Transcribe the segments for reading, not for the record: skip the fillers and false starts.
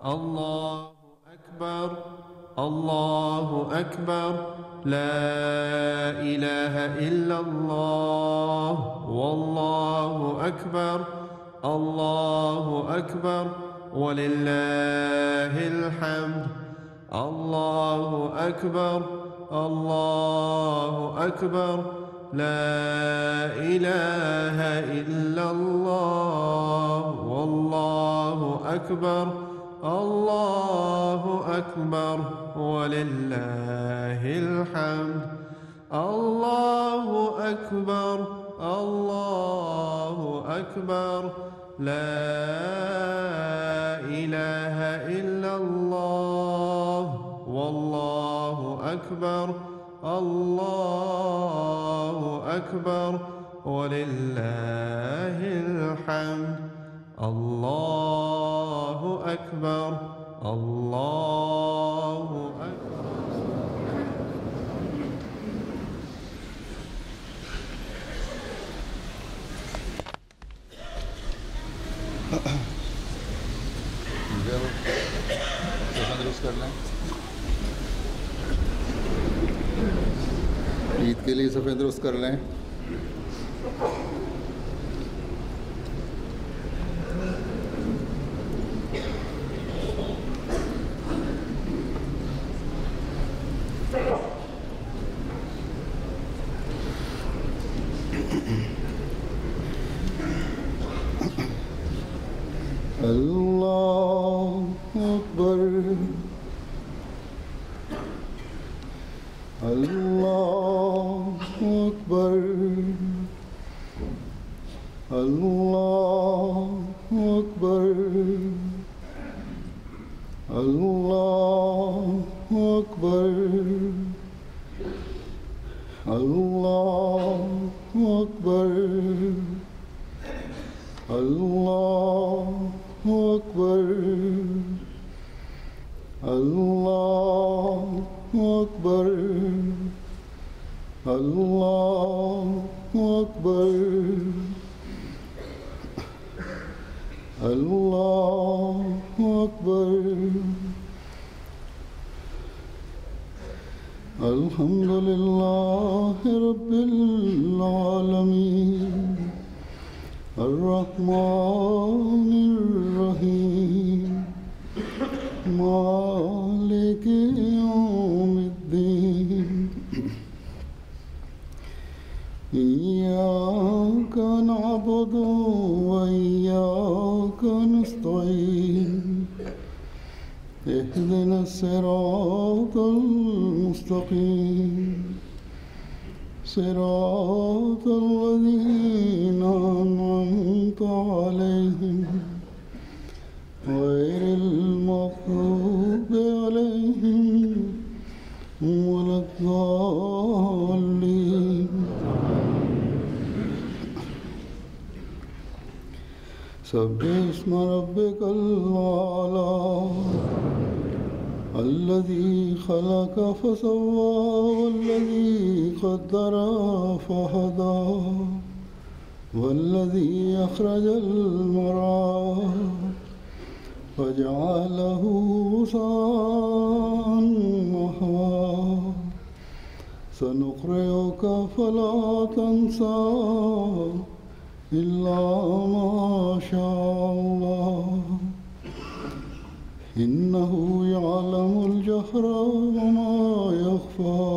الله أكبر الله أكبر لا إله إلا الله والله أكبر الله أكبر ولله الحمد الله أكبر الله أكبر لا إله إلا الله والله أكبر الله أكبر ولله الحمد الله أكبر الله أكبر لا إله إلا الله والله أكبر الله أكبر ولله الحمد الله أكبر الله أكبر. दुरुस्त कर लें। ईद के लिए सफ़ेद दुरुस्त कर लें। अल्लाह अकबर अल्लाह अकबर अल्लाह अकबर अल्लाह अकबर अल्लाह अकबर अल्लाह अकबर अल्लाह अकबर अल्लाह अकबर अल्लाह अकबर अल्हम्दुलिल्लाह रब्बिल आलमीन अर्रहमानिर रहीम मालिक यौमिद्दीन इय्याका नअबुदु व इय्याका नस्तईन इहदिनस सिरातल मुस्तकीम सिरातल लज़ीना अनअमत अलैहिम गैरिल मग़ज़ूबि अलैहिम वलद्दाल्लीन सब्बिस्म रब्बिकल आला الذي خلق فسوى والذي قدر فهدى والذي أخرج المرعى فجعله غثاء نحوا سنقرئك فلا تنسى إلا ما شاء الله إنه يعلم الجهر وما يخفى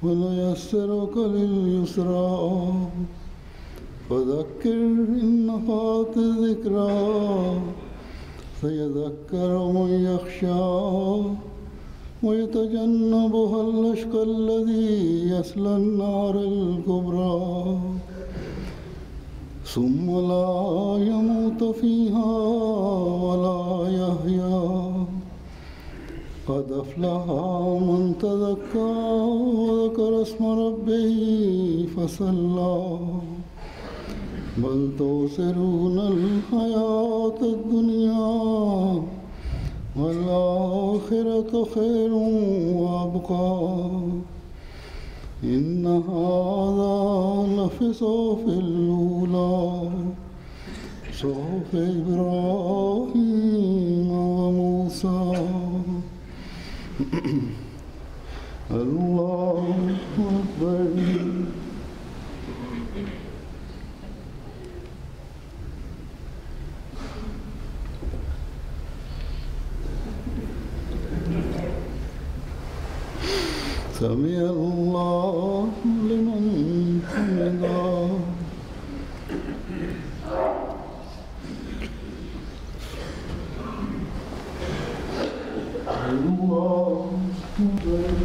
ونيسرك لليسرى فذكر إن نفعت الذكرى سيذكر من يخشى ويتجنبها الأشقى الذي يصلى النار الكبرى ثم لا يموت فيها ولا يحيا قد أفلح من تزكى وذكر اسم ربه فصلى بل تؤثرون الحياة الدنيا والآخرة خير وأبقى إن هذا لفي صحف الأولى صحف إبراهيم موسى الله أكبر. سمع الله لمن حمده. الله أكبر.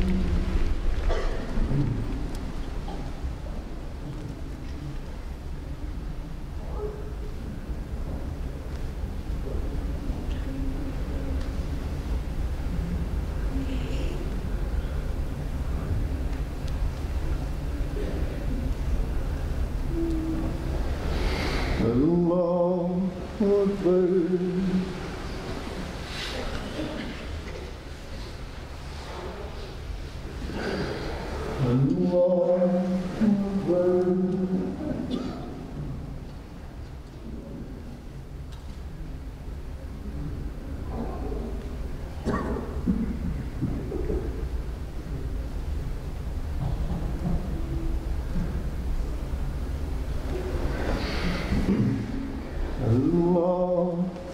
الله أكبر. الله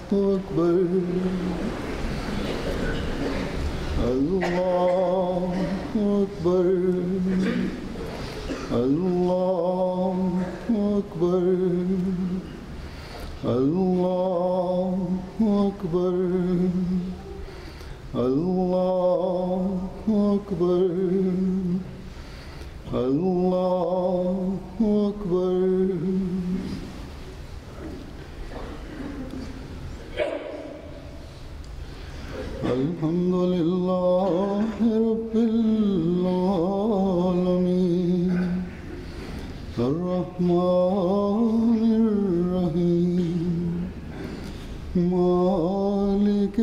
أكبر. الله أكبر. الله أكبر. الله أكبر. الله أكبر. الله أكبر. الله أكبر. الحمد لله رب العالمين الرحمن الرحيم مالك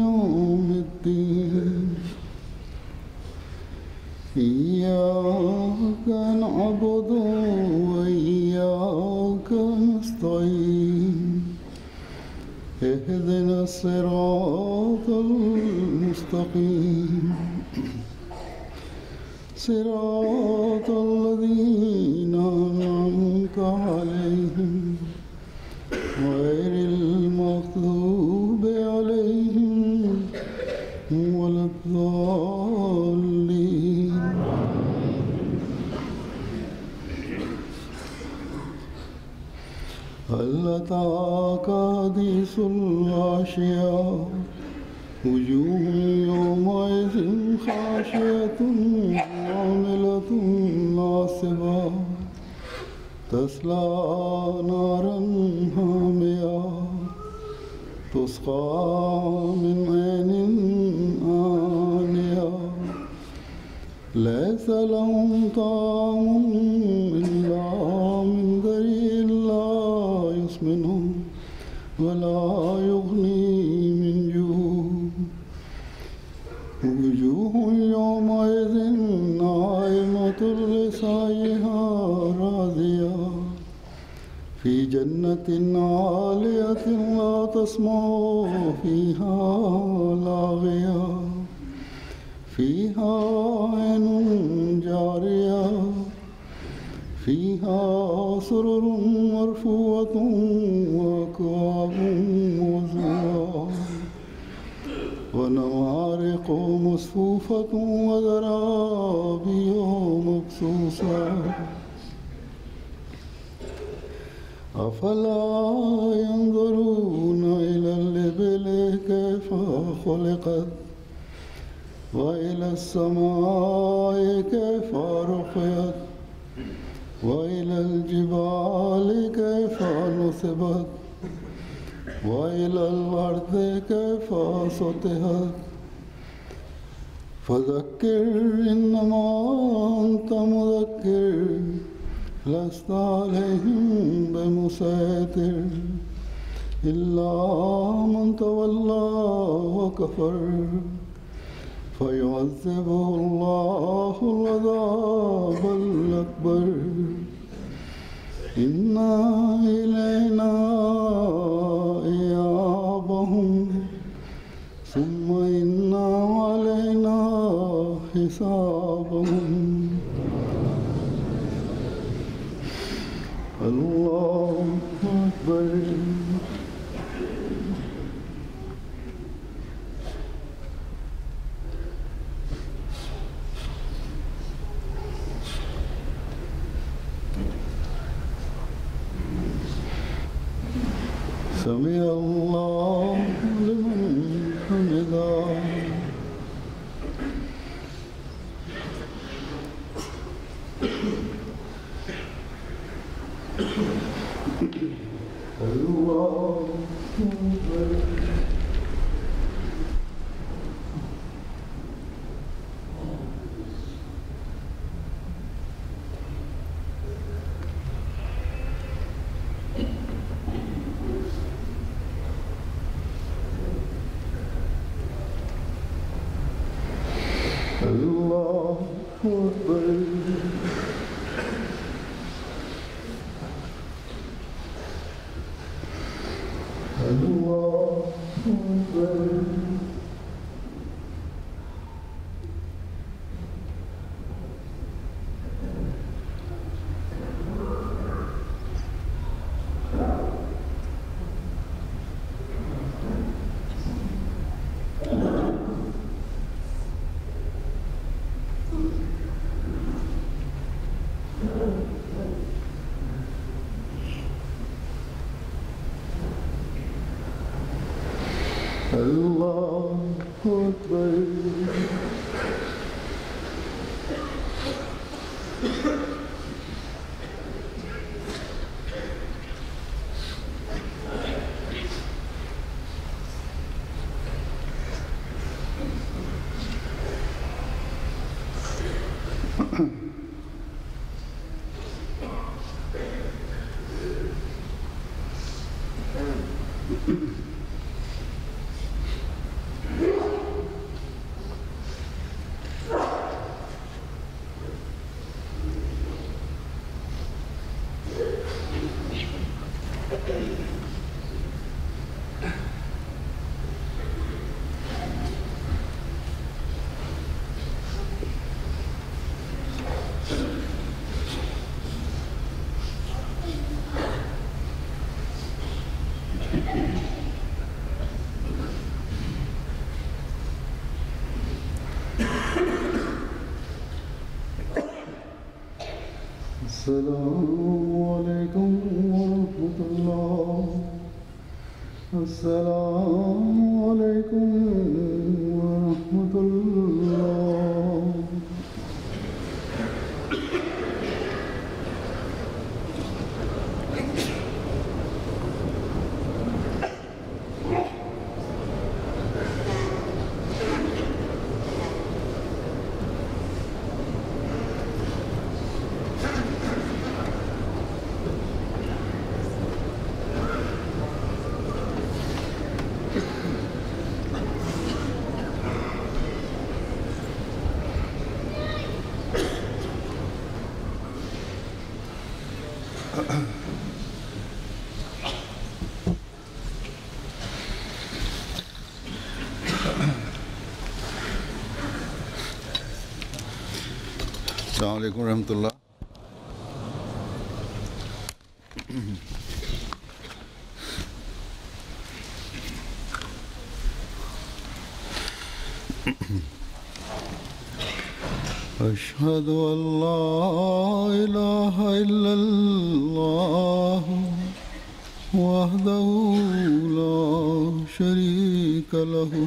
يوم الدين إياك نعبد وإياك نستعين اهدنا الصراط المستقيم صراط الذين أنعمت عليهم غير المغضوب عليهم ولا الضالين. هل أتاك حديث الغاشية وجوه يومئذ خاشعة عاملة ناصبة تصلى نارا حامية تسقى من عين آنية ليس لهم طعام إلا من ضريع لا يسمن ولا يغني من جوع وجوه يومئذ ناعمة لسعيها راضية في جنة عالية لا تسمع فيها لاغية فيها عين جارية فيها سرر مرفوعة وأكواب موضوعة ونمارق مصفوفة وزرابي مبثوثة أفلا ينظرون إلى الإبل كيف خلقت وإلى السماء كيف رفعت وإلى الجبال كيف نصبت وإلى الأرض كيف سطحت فذكر إنما أنت مذكر لست عليهم بمسيطر إلا من تولى وكفر فيعذبه الله العذاب الأكبر إن إلينا إيابهم حسابهم الله أكبر سمع الله لمن حمده الله أكبر الله أكبر الله أكبر الله أكبر السلام عليكم ورحمة الله السلام عليكم ورحمة الله अस्सलाम वालेकुम रहमतुल्लाह। अशहदु अल्ला इलाहा इल्लल्लाह वहदहु ला शरीका लहु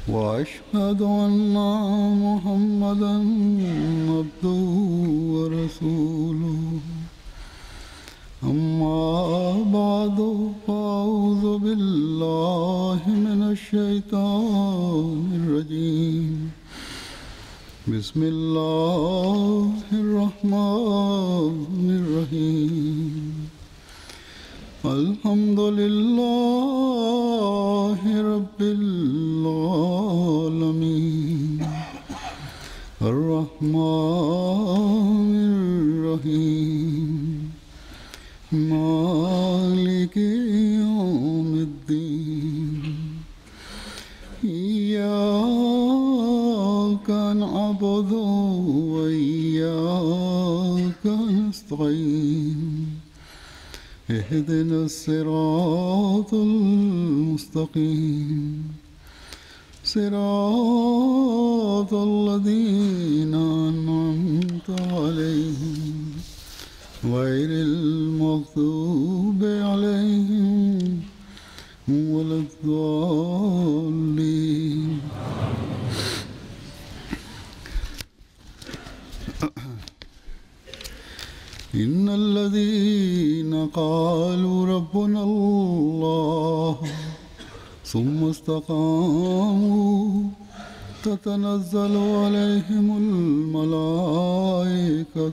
وأشهد أن محمدًا عبده ورسوله أما بعد فأعوذ بالله من الشيطان الرجيم بسم الله الرحمن الرحيم الحمد لله رب العالمين الرحمن الرحيم مالك يوم الدين إياك الصراط المستقيم صراط الذين أنعمت عليهم غير المغضوب عليهم ولا الضالين. إن الذين قالوا ربنا الله ثم استقاموا تتنزل عليهم الملائكة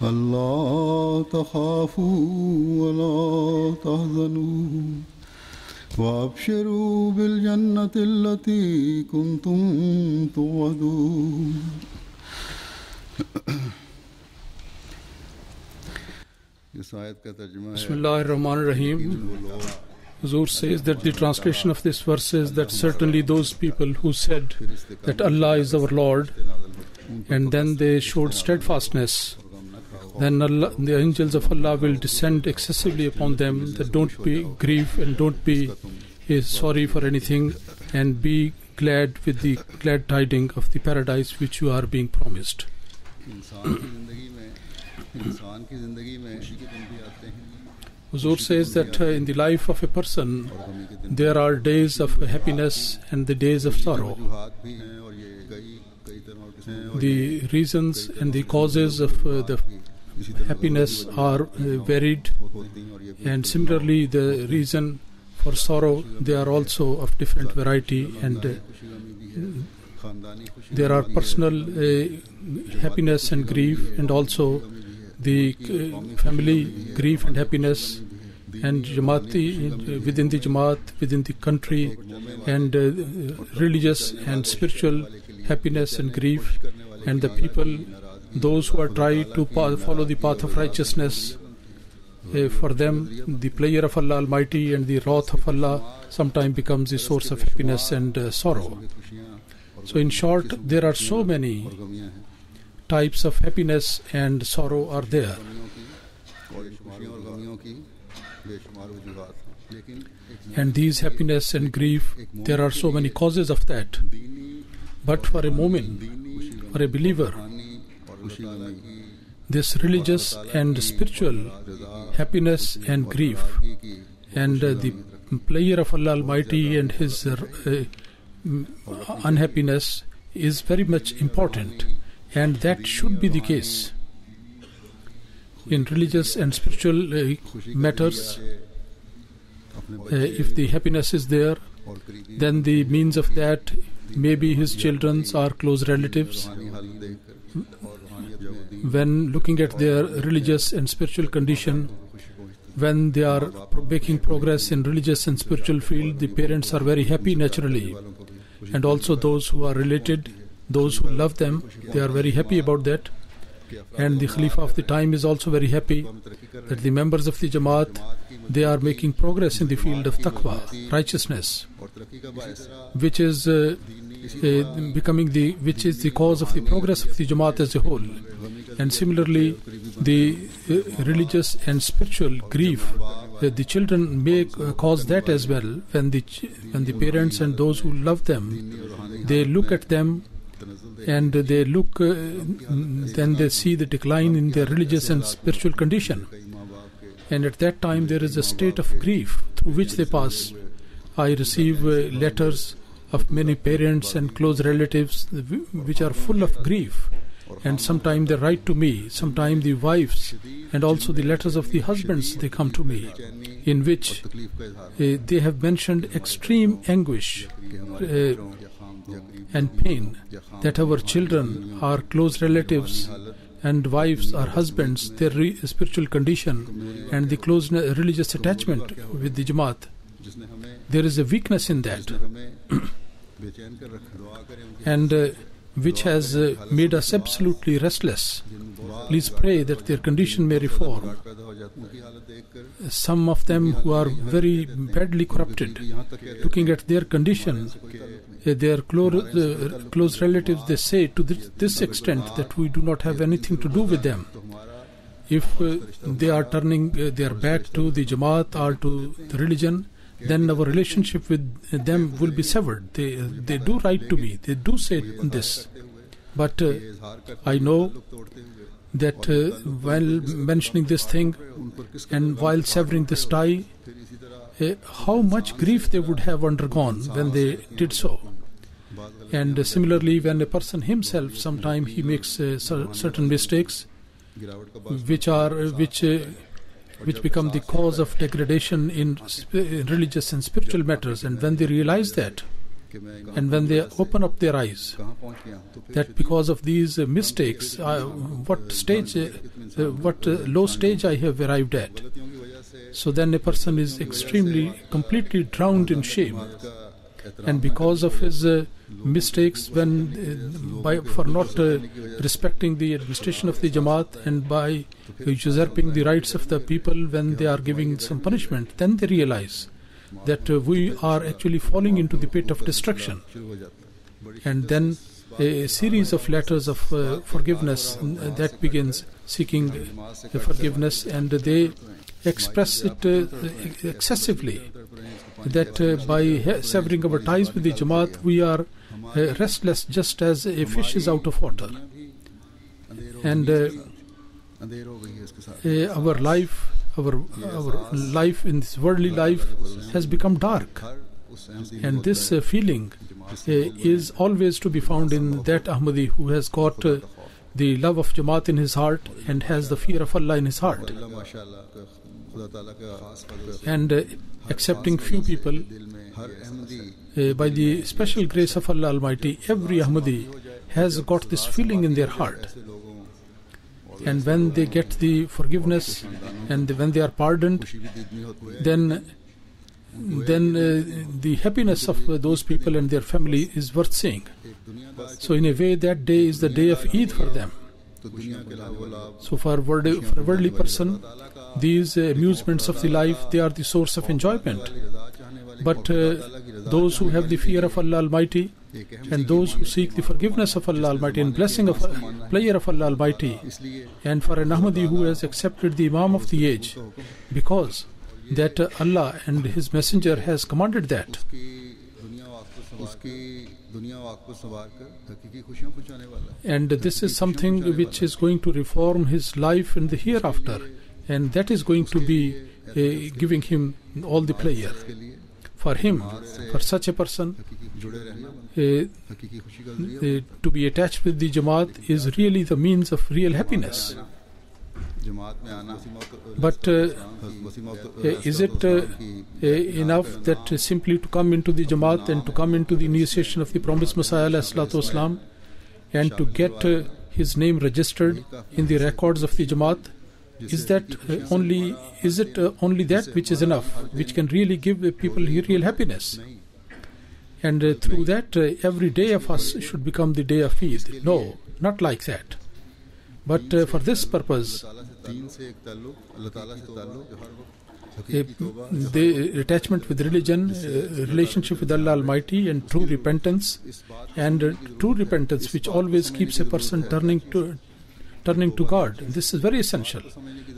ألا تخافوا ولا تحزنوا وأبشروا بالجنة التي كنتم توعدون. Bismillah ar-Rahman ar-Rahim. Huzur says that the translation of this verse is that certainly those people who said that Allah is our Lord and then they showed steadfastness, then Allah, the angels of Allah will descend excessively upon them, that don't be grieve and don't be sorry for anything and be glad with the glad tidings of the paradise which you are being promised. Huzur says that in the life of a person there are days of happiness and the days of sorrow. The reasons and the causes of the happiness are varied, and similarly the reason for sorrow, they are also of different variety, and there are personal happiness and grief, and also the family grief and happiness, and Jamaati within the Jamaat, within the country, and religious and spiritual happiness and grief, and the people, those who are trying to follow the path of righteousness, for them the pleasure of Allah Almighty and the wrath of Allah sometimes becomes the source of happiness and sorrow. So in short, there are so many types of happiness and sorrow are there. And these happiness and grief, there are so many causes of that. But for a moment, for a believer, this religious and spiritual happiness and grief and the pleasure of Allah Almighty and His unhappiness is very much important, and that should be the case. In religious and spiritual matters, if the happiness is there, then the means of that maybe his children are close relatives. When looking at their religious and spiritual condition, when they are making progress in religious and spiritual field, the parents are very happy naturally, and also those who are related, those who love them, they are very happy about that. And the Khalifa of the time is also very happy that the members of the Jamaat, they are making progress in the field of taqwa, righteousness, which is which is the cause of the progress of the Jamaat as a whole. And similarly, the religious and spiritual grief, the children may cause that as well. When the parents and those who love them, they look at them and they look, then they see the decline in their religious and spiritual condition. And at that time there is a state of grief through which they pass. I receive letters of many parents and close relatives which are full of grief. And sometimes they write to me, sometimes the wives, and also the letters of the husbands, they come to me, in which they have mentioned extreme anguish and pain that our children, our close relatives and wives or husbands, their spiritual condition and the close religious attachment with the Jamaat, there is a weakness in that and which has made us absolutely restless. Please pray that their condition may reform. Some of them who are very badly corrupted, looking at their condition, their close relatives, they say to this extent that we do not have anything to do with them. if they are turning their back to the Jamaat or to the religion, then our relationship with them will be severed. They do right to me. They do say this. But I know that while mentioning this thing and while severing this tie, how much grief they would have undergone when they did so. And similarly, when a person himself, sometimes he makes certain mistakes which become the cause of degradation in religious and spiritual matters, and when they realize that, and when they open up their eyes that because of these mistakes, what low stage I have arrived at, so then a person is completely drowned in shame. And because of his mistakes, for not respecting the administration of the Jamaat and by usurping the rights of the people when they are giving some punishment, then they realize that we are actually falling into the pit of destruction. And then a series of letters of forgiveness that begins seeking forgiveness, and they express it excessively, that by severing our ties with the Jamaat, we are restless just as a fish is out of water. And our life in this worldly life has become dark. And this feeling is always to be found in that Ahmadi who has got the love of Jamaat in his heart and has the fear of Allah in his heart. And accepting few people, by the special grace of Allah Almighty, every Ahmadi has got this feeling in their heart. And when they get the forgiveness and when they are pardoned, then the happiness of those people and their family is worth seeing. So in a way, that day is the day of Eid for them. So for a worldly person, these amusements of the life, they are the source of enjoyment. But those who have the fear of Allah Almighty and those who seek the forgiveness of Allah Almighty and pleasure of Allah Almighty, and for an Ahmadi who has accepted the Imam of the age, because that Allah and His Messenger has commanded that. And this is something which is going to reform his life in the hereafter, and that is going to be giving him all the pleasure. For him, for such a person, to be attached with the Jamaat is really the means of real happiness. But is it enough that simply to come into the Jamaat and to come into the initiation of the promised Messiah ﷺ and to get his name registered in the records of the Jamaat? Is it only that which is enough, which can really give people real happiness? And through that, every day of us should become the day of Eid. No, not like that. But for this purpose, the attachment with religion, relationship with Allah Almighty, and true repentance, which always keeps a person turning to God. This is very essential.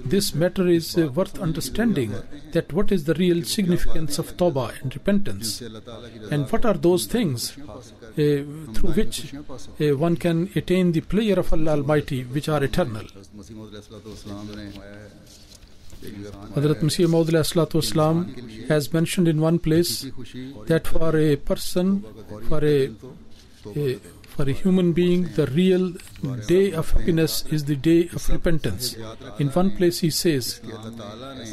This matter is worth understanding, that what is the real significance of Tawbah and repentance, and what are those things through which one can attain the pleasure of Allah Almighty, which are eternal. Hazrat Masih Maud ﷺ has mentioned in one place that for a person, for a human being, the real day of happiness is the day of repentance. In one place he says,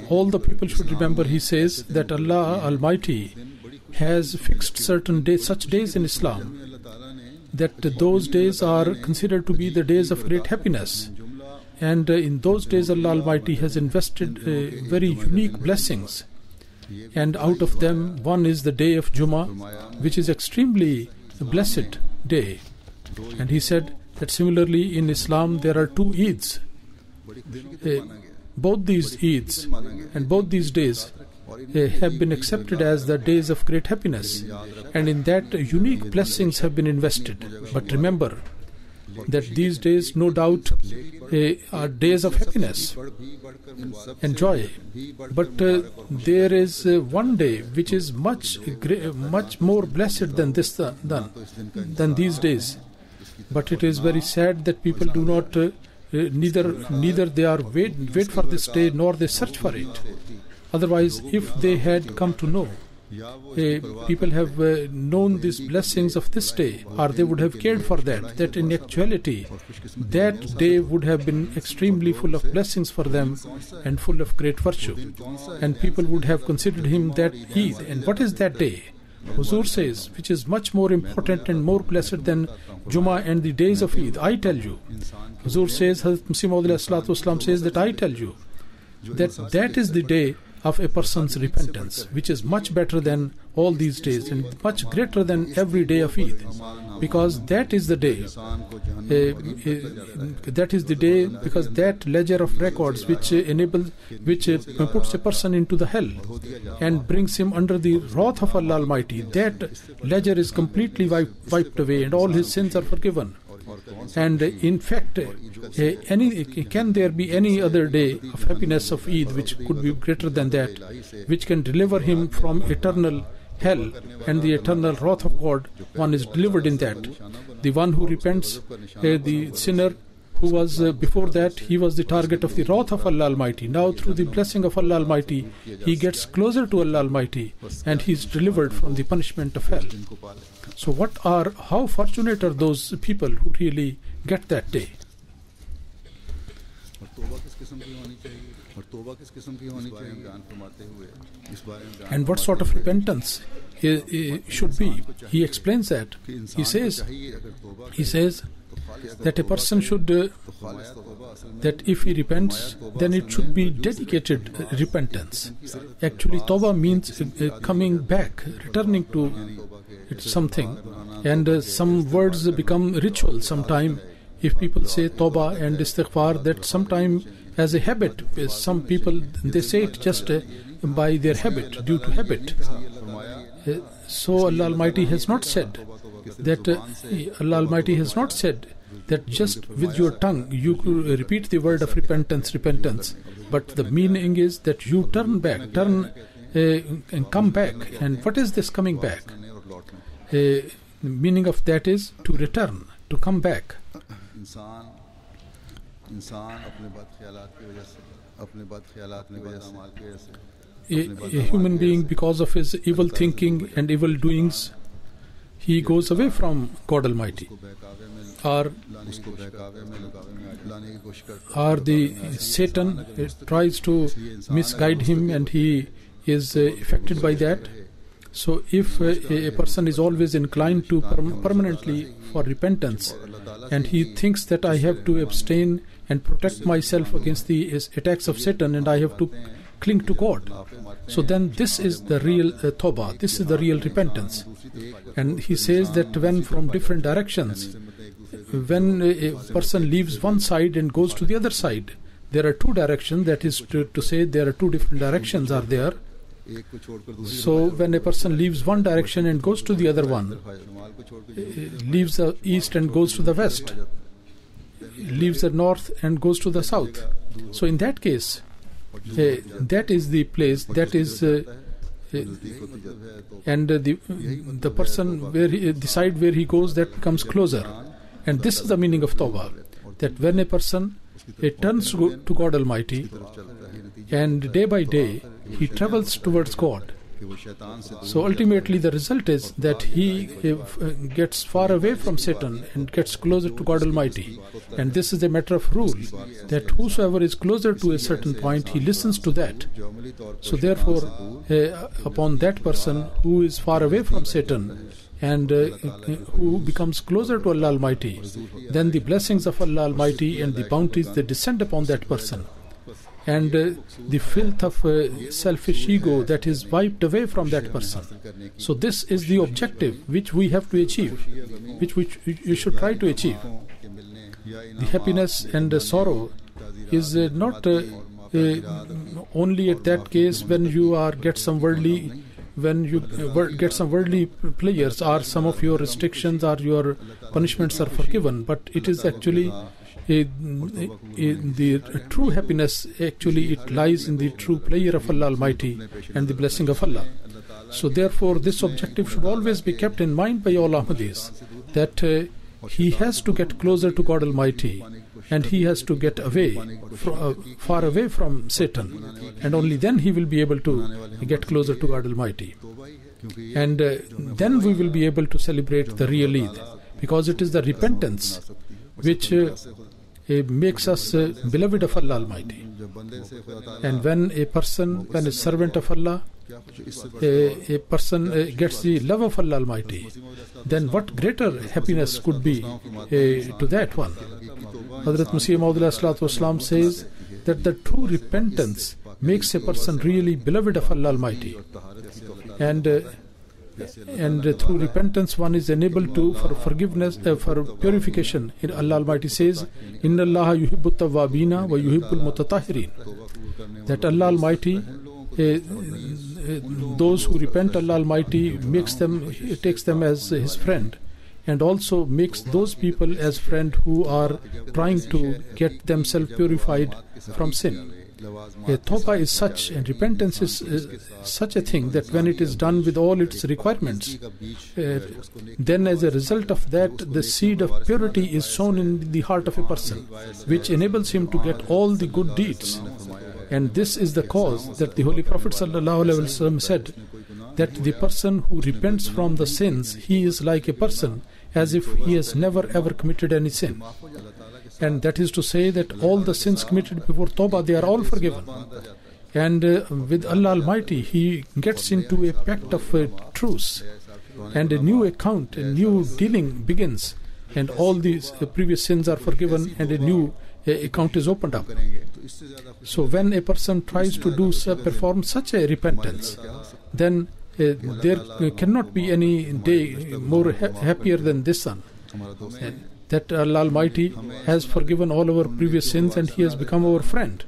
all the people should remember, he says, that Allah Almighty has fixed certain days, such days in Islam, that those days are considered to be the days of great happiness. And in those days Allah Almighty has invested very unique blessings. And out of them, one is the day of Jummah, which is extremely blessed day. And he said that similarly in Islam there are two Eids. Both these Eids and both these days have been accepted as the days of great happiness, and in that unique blessings have been invested. But remember that these days, no doubt, are days of happiness and joy. But there is one day which is much more blessed than these days. But it is very sad that people do not neither they are wait for this day nor they search for it. Otherwise, if they had come to know, people have known these blessings of this day, or they would have cared for that in actuality that day would have been extremely full of blessings for them and full of great virtue, and people would have considered him that Eid. And what is that day? Huzur says, which is much more important and more blessed than Jummah and the days of Eid. I tell you, Huzur says, Hazrat Masih Maud ﷺ says that I tell you that is the day of a person's repentance, which is much better than all these days and much greater than every day of Eid, because that is the day because that ledger of records which puts a person into the hell and brings him under the wrath of Allah Almighty, that ledger is completely wiped away and all his sins are forgiven. And in fact, can there be any other day of happiness of Eid which could be greater than that, which can deliver him from eternal hell and the eternal wrath of God? One is delivered in that. The one who repents, the sinner who was before that, he was the target of the wrath of Allah Almighty. Now through the blessing of Allah Almighty, he gets closer to Allah Almighty and he is delivered from the punishment of hell. So how fortunate are those people who really get that day? And what sort of repentance should be? He explains that. He says that a person should, that if he repents, then it should be dedicated repentance. Actually, Tawbah means coming back, returning to something. And some words become ritual sometime. If people say Tawbah and Istighfar, that sometime as a habit. Some people, they say it just by their habit, due to habit. So Allah Almighty has not said that just with your tongue you could repeat the word of repentance, but the meaning is that you turn back, and come back. And what is this coming back? The meaning of that is to return, to come back. A human being, because of his evil thinking and evil doings, he goes away from God Almighty, or the Satan tries to misguide him and he is affected by that. So if a person is always inclined to permanently for repentance, and he thinks that I have to abstain and protect myself against the attacks of Satan and I have to cling to God, so then this is the real Tawbah, this is the real repentance. And he says that when from different directions, when a person leaves one side and goes to the other side, there are two directions, that is to say there are two different directions are there. So when a person leaves one direction and goes to the other one, leaves the east and goes to the west, leaves the north and goes to the south, so in that case, that is the place, that is and the person where the side where he goes, that becomes closer. And this is the meaning of Tawbah, that when a person turns to God Almighty and day by day he travels towards God, so ultimately the result is that he gets far away from Satan and gets closer to God Almighty. And this is a matter of rule, that whosoever is closer to a certain point, he listens to that. So therefore, upon that person who is far away from Satan and who becomes closer to Allah Almighty, then the blessings of Allah Almighty and the bounties, they descend upon that person. And the filth of selfish ego, that is wiped away from that person. So this is the objective which we have to achieve, which you should try to achieve. The happiness and the sorrow is not only at that case when you get some worldly when you get some worldly pleasures, or some of your restrictions or your punishments are forgiven, but it is actually the true happiness, actually it lies in the true pleasure of Allah Almighty and the blessing of Allah. So therefore this objective should always be kept in mind by all Ahmadis, that he has to get closer to God Almighty, and he has to get away far away from Satan, and only then he will be able to get closer to God Almighty, and then we will be able to celebrate the real Eid, because it is the repentance which makes us beloved of Allah Almighty. And when a servant of Allah, a person gets the love of Allah Almighty, then what greater happiness could be to that one? Hazrat Masih Maud says that the true repentance makes a person really beloved of Allah Almighty, and through repentance one is enabled to for forgiveness, for purification. Allah Almighty says, Inna Allah yuhibbut tawwabina wa yuhibbul mutatahhirin, that Allah Almighty, those who repent, Allah Almighty takes them as his friend, and also makes those people as friend who are trying to get themselves purified from sin. Tawbah is such, and repentance is such a thing, that when it is done with all its requirements, then as a result of that, the seed of purity is sown in the heart of a person, which enables him to get all the good deeds. And this is the cause that the Holy Prophet ﷺ said that the person who repents from the sins, he is like a person as if he has never ever committed any sin. And that is to say that all the sins committed before Tawbah, they are all forgiven. And with Allah Almighty, he gets into a pact of truce, and a new account, a new dealing begins, and all these previous sins are forgiven, and a new account is opened up. So when a person tries to perform such a repentance, then there cannot be any day more happier than this one, that Allah Almighty has forgiven all our previous sins, and he has become our friend,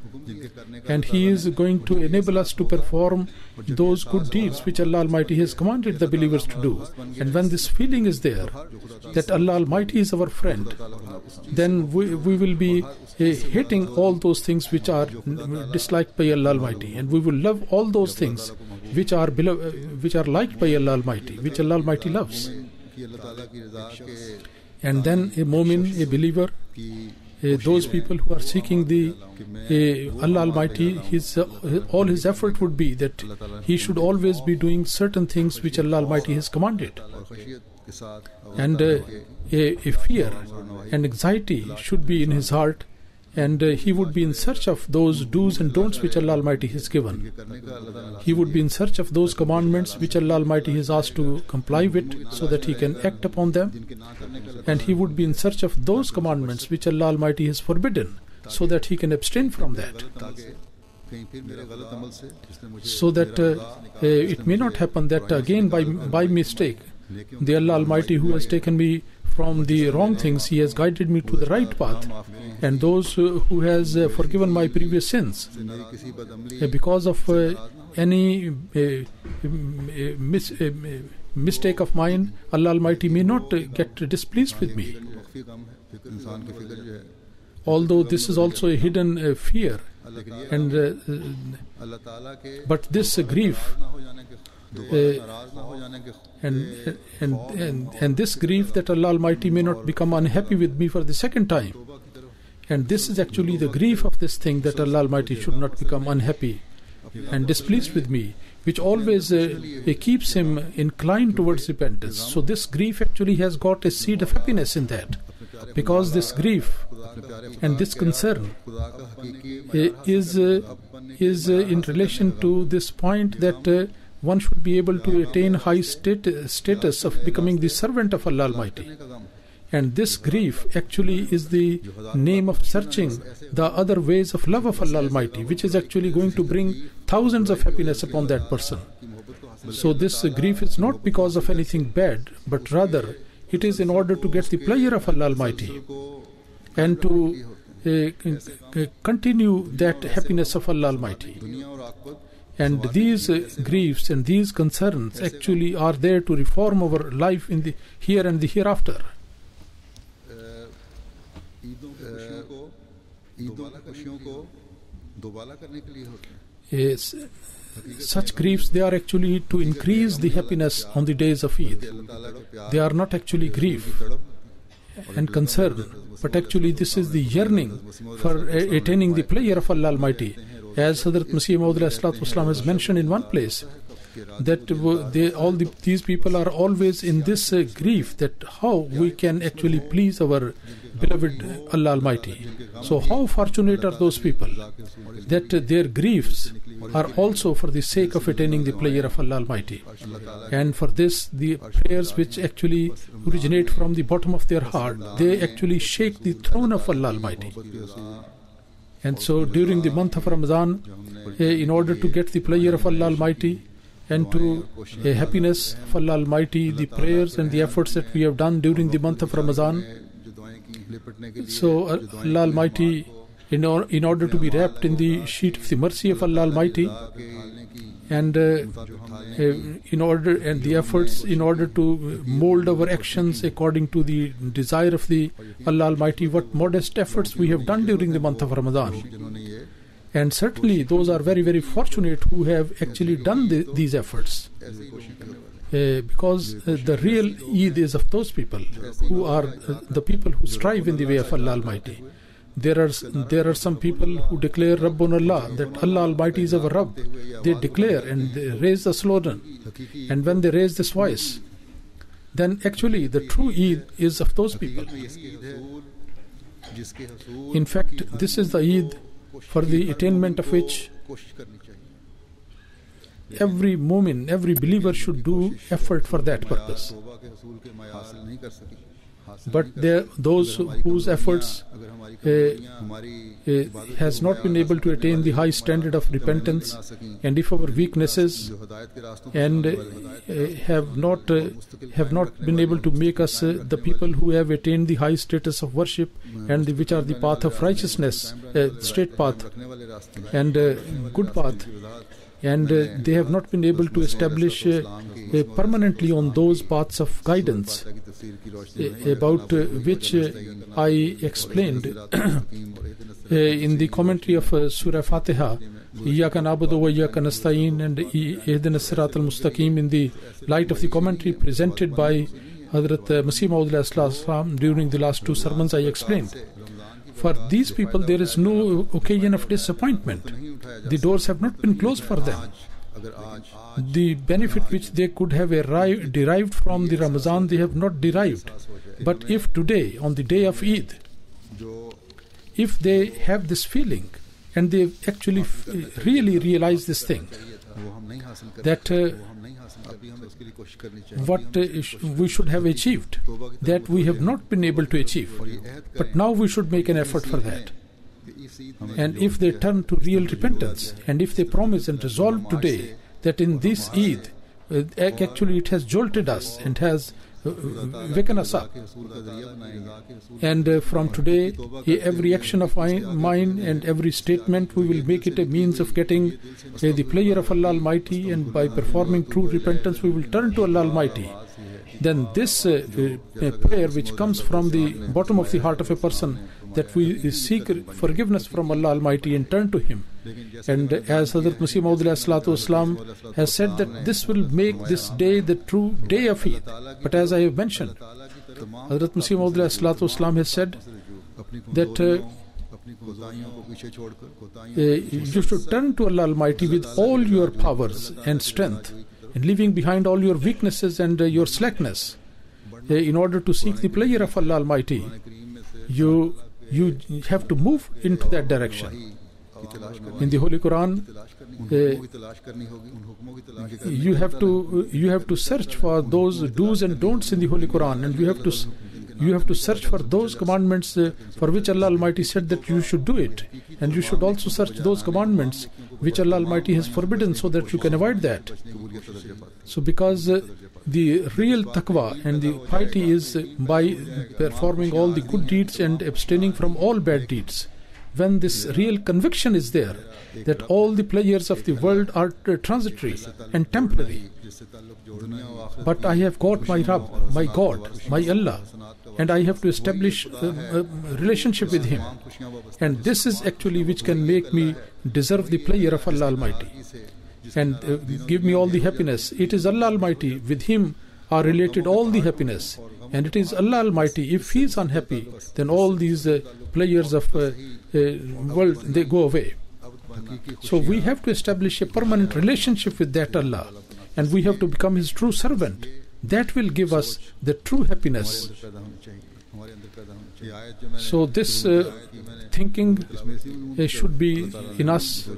and he is going to enable us to perform those good deeds which Allah Almighty has commanded the believers to do. And when this feeling is there that Allah Almighty is our friend, then we will be hating all those things which are disliked by Allah Almighty, and we will love all those things which are liked by Allah Almighty, which Allah Almighty loves. And then a mu'min, a believer, those people who are seeking the Allah Almighty, all his effort would be that he should always be doing certain things which Allah Almighty has commanded. And a fear and anxiety should be in his heart, and he would be in search of those do's and don'ts which Allah Almighty has given. He would be in search of those commandments which Allah Almighty has asked to comply with, so that he can act upon them. And he would be in search of those commandments which Allah Almighty has forbidden, so that he can abstain from that. So that it may not happen that again by mistake, the Allah Almighty who has taken me from the wrong things, he has guided me to the right path, and those who has forgiven my previous sins, because of any mistake of mine, Allah Almighty may not get displeased with me. Although this is also a hidden fear, and but this grief and this grief that Allah Almighty may not become unhappy with me for the second time, and this is actually the grief of this thing, that Allah Almighty should not become unhappy and displeased with me, which always keeps him inclined towards repentance. So this grief actually has got a seed of happiness in that, because this grief and this concern is in relation to this point that one should be able to attain high status of becoming the servant of Allah Almighty. And this grief actually is the name of searching the other ways of love of Allah Almighty, which is actually going to bring thousands of happiness upon that person. So this grief is not because of anything bad, but rather it is in order to get the pleasure of Allah Almighty, and to continue that happiness of Allah Almighty. And these griefs and these concerns actually are there to reform our life in the here and the hereafter. Yes, such griefs, they are actually to increase the happiness on the days of Eid. They are not actually grief and concern, but actually this is the yearning for attaining the pleasure of Allah Almighty. As Hazrat Masih Maud has mentioned in one place, that these people are always in this grief that how we can actually please our beloved Allah Almighty. So how fortunate are those people that their griefs are also for the sake of attaining the pleasure of Allah Almighty. And for this, the prayers which actually originate from the bottom of their heart, they actually shake the throne of Allah Almighty. And so during the month of Ramadan, in order to get the pleasure of Allah Almighty and to happiness of Allah Almighty, the prayers and the efforts that we have done during the month of Ramadan, so Allah Almighty, in order to be wrapped in the sheet of the mercy of Allah Almighty, and the efforts in order to mold our actions according to the desire of the Allah Almighty, what modest efforts we have done during the month of Ramadan. And certainly those are very, very fortunate who have actually done these efforts. Because the real Eid is of those people who are the people who strive in the way of Allah Almighty. There are some people who declare Rabbun Allah, that Allah Almighty is our Rabb. They declare and they raise the slogan. And when they raise this voice, then actually the true Eid is of those people. In fact, this is the Eid for the attainment of which every mu'min, every believer should do effort for that purpose. But those whose efforts has not been able to attain the high standard of repentance, and if our weaknesses and have not been able to make us the people who have attained the high status of worship and which are the path of righteousness, straight path and good path, and they have not been able to establish permanently on those paths of guidance about which I explained in the commentary of Surah Fatiha, Iyyaka na'budu wa iyyaka nasta'in, and Ihdinas Siratal Mustaqim, in the light of the commentary presented by Hazrat Masih Maud during the last two sermons I explained. For these people, there is no occasion of disappointment. The doors have not been closed for them. The benefit which they could have derived from the Ramazan, they have not derived. But if today, on the day of Eid, if they have this feeling and they actually really realize this thing, that what we should have achieved, that we have not been able to achieve, but now we should make an effort for that. And if they turn to real repentance, and if they promise and resolve today that in this Eid, actually it has jolted us and has waken us up, and from today every action of mine and every statement, we will make it a means of getting the pleasure of Allah Almighty, and by performing true repentance we will turn to Allah Almighty. Then this prayer which comes from the bottom of the heart of a person, that we seek forgiveness from Allah Almighty and turn to Him. And as Hazrat Masih Maud has said, that this will make this day the true day of Eid. But as I have mentioned, Hazrat Masih Maud has said that you should turn to Allah Almighty with all your powers and strength, and leaving behind all your weaknesses and your slackness, in order to seek the pleasure of Allah Almighty. You have to move into that direction. In the Holy Quran, you have to search for those do's and don'ts in the Holy Quran, and you have to search for those commandments for which Allah Almighty said that you should do it, and you should also search those commandments which Allah Almighty has forbidden, so that you can avoid that. So because the real taqwa and the piety is by performing all the good deeds and abstaining from all bad deeds. when this real conviction is there that all the pleasures of the world are transitory and temporary, but I have got my Rabb, my God, my Allah, and I have to establish a relationship with Him. And this is actually which can make me deserve the pleasure of Allah Almighty and give me all the happiness. It is Allah Almighty, with Him are related all the happiness, and it is Allah Almighty. If He is unhappy, then all these pleasures of world, they go away. So we have to establish a permanent relationship with that Allah, and we have to become His true servant. That will give us the true happiness. So this thinking should be in us.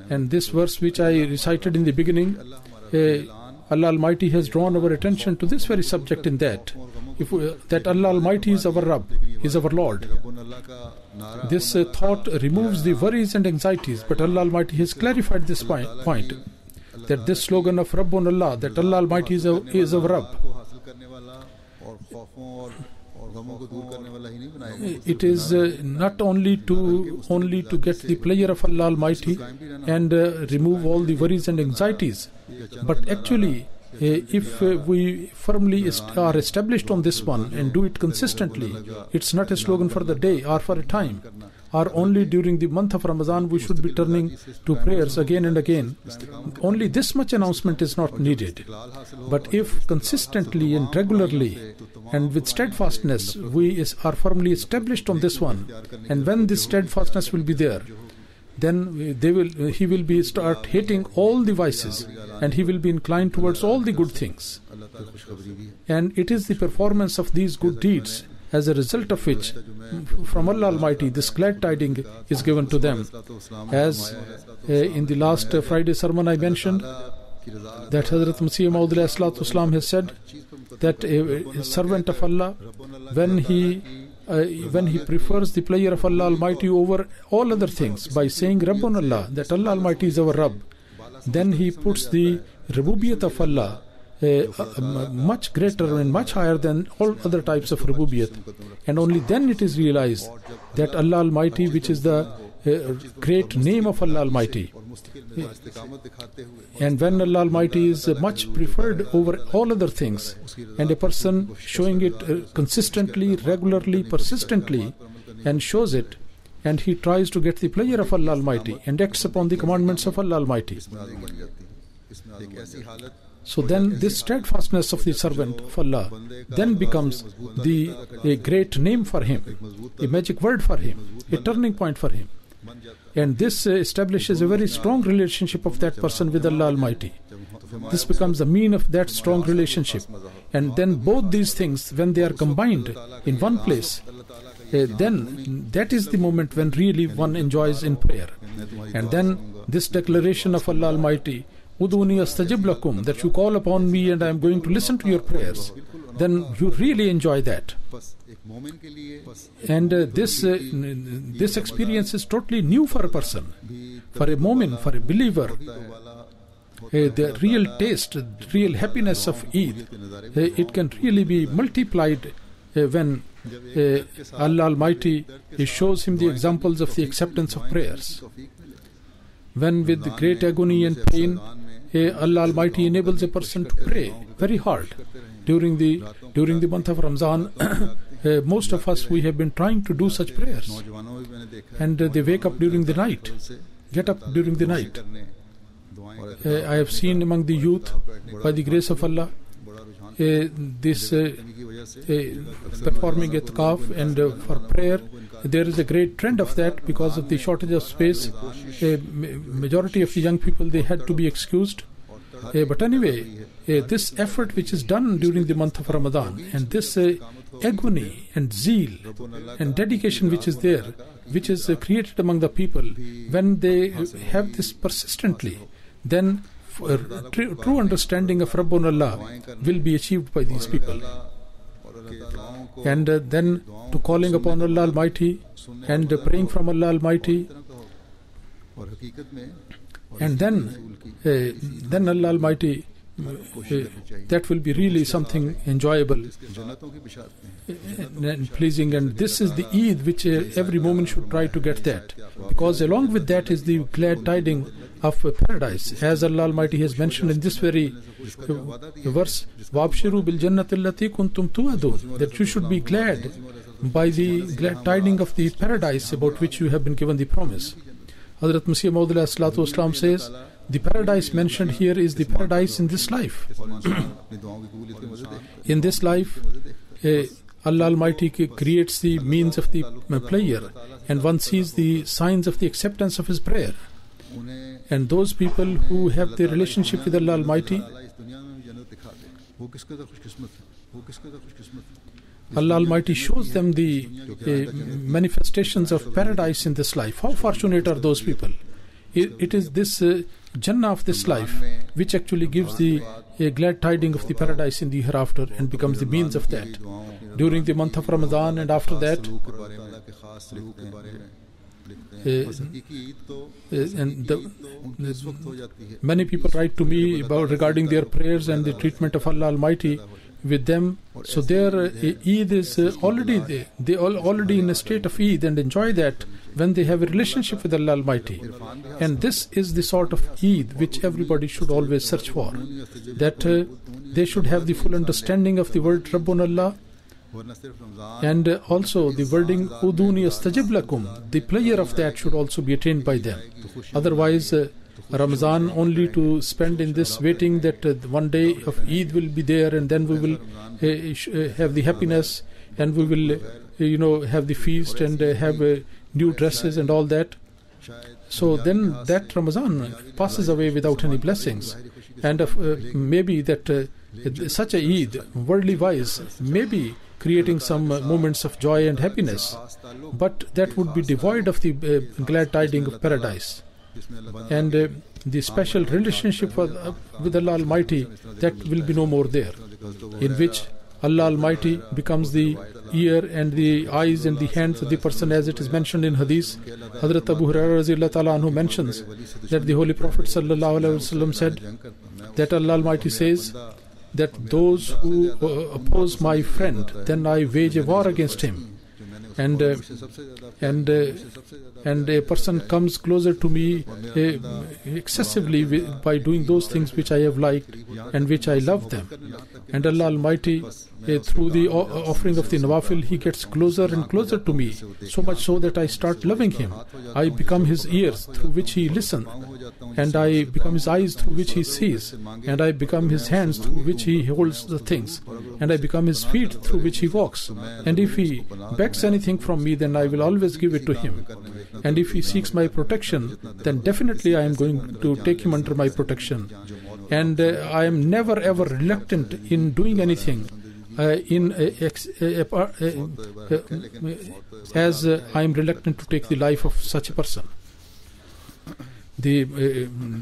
And this verse which I recited in the beginning, Allah Almighty has drawn our attention to this very subject in that. That Allah Almighty is our Rabb, is our Lord. This thought removes the worries and anxieties, but Allah Almighty has clarified this point. That this slogan of Rabbun Allah, that Allah Almighty is our Rabb, it is not only to get the pleasure of Allah Almighty and remove all the worries and anxieties, but actually if we firmly are established on this one and do it consistently, it's not a slogan for the day or for a time, or only during the month of Ramadan we should be turning to prayers again and again. Only this much announcement is not needed. But if consistently and regularly and with steadfastness we are firmly established on this one, and when this steadfastness will be there, then he will start hating all the vices, and he will be inclined towards all the good things. And it is the performance of these good deeds, as a result of which, from Allah Almighty, this glad tiding is given to them. As in the last Friday sermon I mentioned, that Hazrat Masih Maud Islam has said that a servant of Allah, when he prefers the pleasure of Allah Almighty over all other things by saying Rabbun Allah, that Allah Almighty is our Rabb, then he puts the Rububiyyat of Allah much greater and much higher than all other types of Rububiyyat, and only then it is realized that Allah Almighty, which is the great name of Allah Almighty, and when Allah Almighty is much preferred over all other things, and a person showing it consistently, regularly, persistently, and shows it, and he tries to get the pleasure of Allah Almighty and acts upon the commandments of Allah Almighty, so then this steadfastness of the servant of Allah then becomes a great name for him, a magic word for him, a turning point for him. And this establishes a very strong relationship of that person with Allah Almighty. This becomes the mean of that strong relationship. And then both these things, when they are combined in one place, then that is the moment when really one enjoys in prayer. And then this declaration of Allah Almighty, Uduni astajib lakum, that you call upon me and I am going to listen to your prayers, then you really enjoy that. And this experience is totally new for a person, for a mu'min, for a believer. The real taste, real happiness of Eid, it can really be multiplied when Allah Almighty shows him the examples of the acceptance of prayers. When with great agony and pain, Allah Almighty enables a person to pray very hard. During the month of Ramadan, most of us, we have been trying to do such prayers, and they wake up during the night, get up during the night. I have seen among the youth, by the grace of Allah, this performing itikaf and for prayer. There is a great trend of that because of the shortage of space. Majority of the young people, they had to be excused. But anyway, this effort which is done during the month of Ramadan, and this agony and zeal and dedication which is there, which is created among the people, when they have this persistently, then true understanding of Rabbun Allah will be achieved by these people. And then to calling upon Allah Almighty and praying from Allah Almighty, and then Allah Almighty that will be really something enjoyable and pleasing. And this is the Eid which every moment should try to get that, because along with that is the glad tidings of paradise, as Allah Almighty has mentioned in this very verse, وَابْشِرُوا بِالْجَنَّةِ الَّتِي كُنْتُمْ تُوعَدُونَ, that you should be glad by the glad tidings of the paradise about which you have been given the promise. Hazrat Masih Maud alayhi salatu wasalam says, the paradise mentioned here is the paradise in this life. In this life, Allah Almighty creates the means of the prayer, and one sees the signs of the acceptance of his prayer. And those people who have their relationship with Allah Almighty, Allah Almighty shows them the manifestations of paradise in this life. How fortunate are those people? It is this Jannah of this life which actually gives the glad tidings of the paradise in the hereafter and becomes the means of that. During the month of Ramadan and after that, many people write to me regarding their prayers and the treatment of Allah Almighty with them. So their Eid is already there. They are already in a state of Eid and enjoy that when they have a relationship with Allah Almighty. And this is the sort of Eid which everybody should always search for, that they should have the full understanding of the word Rabbun Allah, and also the wording Uduni astajib lakum. The pleasure of that should also be attained by them. Otherwise, Ramadan only to spend in this waiting that one day of Eid will be there, and then we will have the happiness, and we will have the feast and have new dresses and all that. So then that Ramadan passes away without any blessings. And maybe that such a Eid, worldly wise, maybe creating some moments of joy and happiness, but that would be devoid of the glad tidings of paradise. And the special relationship with Allah Almighty, that will be no more there, in which Allah Almighty becomes the ear and the eyes and the hands of the person, as it is mentioned in Hadith. Hazrat Abu Hurairah radhiyallahu ta'ala anhu mentions that the Holy Prophet sallallahu alaihi wasallam said that Allah Almighty says that those who oppose my friend, then I wage a war against him. And a person comes closer to me excessively by doing those things which I have liked and which I love them. And Allah Almighty, through the offering of the Nawafil, He gets closer and closer to me, so much so that I start loving Him. I become His ears through which He listens, and I become His eyes through which He sees, and I become His hands through which He holds the things, and I become His feet through which He walks. And if He begs anything from me, then I will always give it to Him. And if He seeks my protection, then definitely I am going to take Him under my protection. And I am never ever reluctant in doing anything as I am reluctant to take the life of such a person. The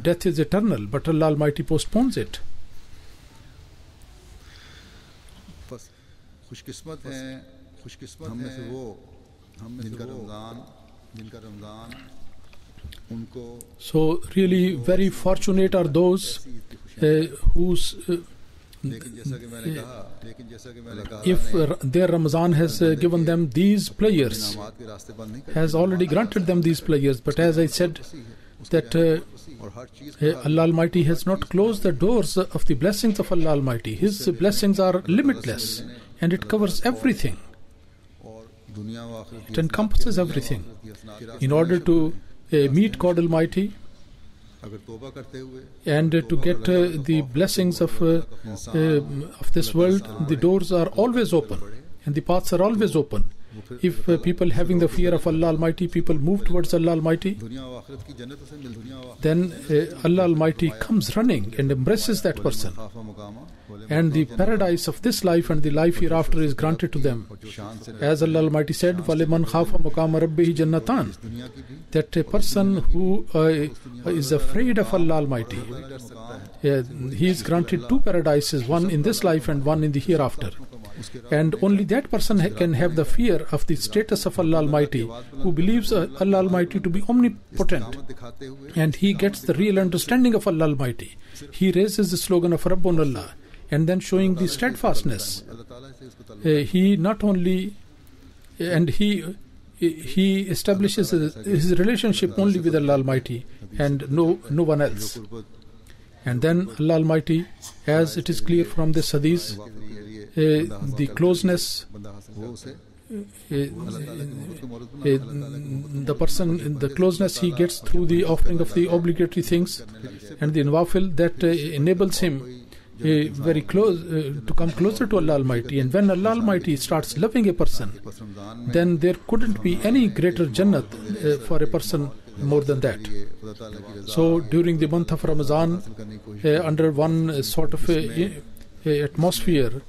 death is eternal, but Allah Almighty postpones it. So really very fortunate are those whose if their Ramadan has given them these pleasures, has already granted them these pleasures. But as I said, that Allah Almighty has not closed the doors of the blessings of Allah Almighty. His blessings are limitless, and it covers everything. It encompasses everything. In order to meet God Almighty and to get the blessings of this world, the doors are always open and the paths are always open. If people having the fear of Allah Almighty, people move towards Allah Almighty, then Allah Almighty comes running and embraces that person, and the paradise of this life and the life hereafter is granted to them. As Allah Almighty said, وَلِمَنْ خَافَ مَقَامَ رَبِّهِ جَنَّتَانِ, that a person who is afraid of Allah Almighty, he is granted two paradises, one in this life and one in the hereafter. And only that person can have the fear of the status of Allah Almighty, who believes Allah Almighty to be omnipotent, and he gets the real understanding of Allah Almighty. He raises the slogan of Rabbun Allah, and then showing the steadfastness. He not only, and he establishes his relationship only with Allah Almighty and no one else. And then Allah Almighty, as it is clear from this hadith, the closeness, the person, the closeness he gets through the offering of the obligatory things and the nawafil, that enables him very close to come closer to Allah Almighty. And when Allah Almighty starts loving a person, then there couldn't be any greater Jannat for a person more than that. So during the month of Ramadan, under one sort of atmosphere,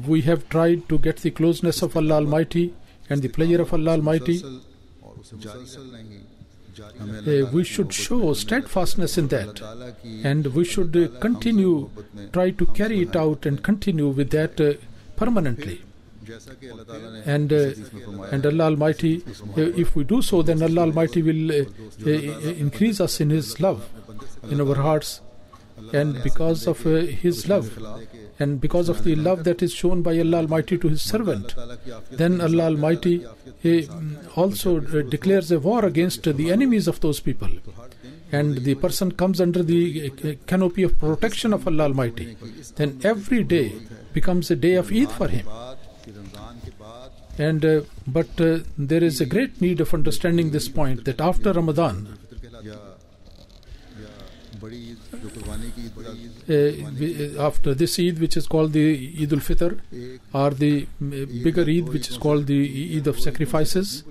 we have tried to get the closeness of Allah Almighty and the pleasure of Allah Almighty. We should show steadfastness in that, and we should try to carry it out and continue with that permanently. And Allah Almighty, if we do so, then Allah Almighty will increase us in His love in our hearts. And because of His love, and because of the love that is shown by Allah Almighty to His servant, then Allah Almighty also declares a war against the enemies of those people. And the person comes under the canopy of protection of Allah Almighty. Then every day becomes a day of Eid for him. And but there is a great need of understanding this point, that after Ramadan, after this Eid, which is called the Eid al-Fitr, or the bigger Eid, which is called the Eid of sacrifices,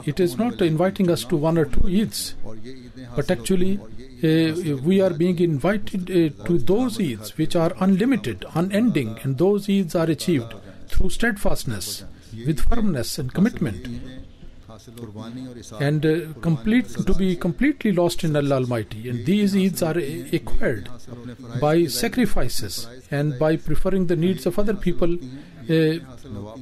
it is not inviting us to one or two Eids, but actually we are being invited to those Eids which are unlimited, unending, and those Eids are achieved through steadfastness, with firmness and commitment, and to be completely lost in Allah Almighty. And these Eids are acquired by sacrifices and by preferring the needs of other people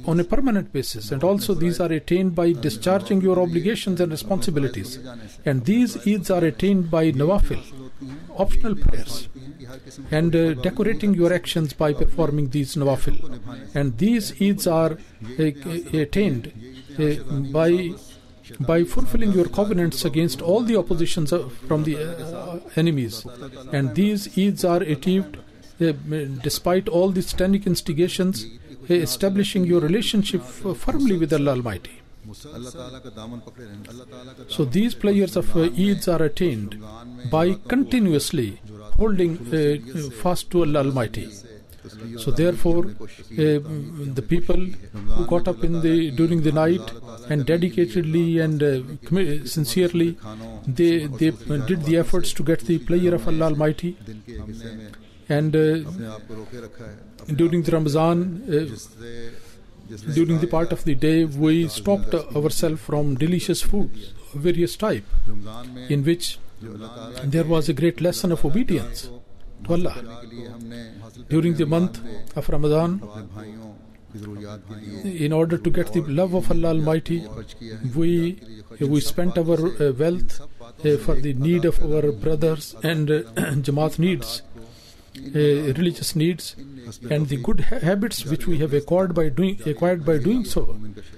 on a permanent basis. And also these are attained by discharging your obligations and responsibilities. And these Eids are attained by nawafil, optional prayers, and decorating your actions by performing these nawafil. And these Eids are attained by fulfilling your covenants against all the oppositions from the enemies. And these Eids are achieved despite all the standing instigations, establishing your relationship firmly with Allah Almighty. So these pleasures of Eids are attained by continuously holding fast to Allah Almighty. So therefore, the people who got up during the night and dedicatedly and sincerely, they did the efforts to get the pleasure of Allah Almighty. And during the Ramazan, during the part of the day, we stopped ourselves from delicious foods of various type, in which there was a great lesson of obedience to Allah. During the month of Ramadan, in order to get the love of Allah Almighty, we spent our wealth for the need of our brothers and Jamaat needs, religious needs, and the good habits which we have acquired by doing so.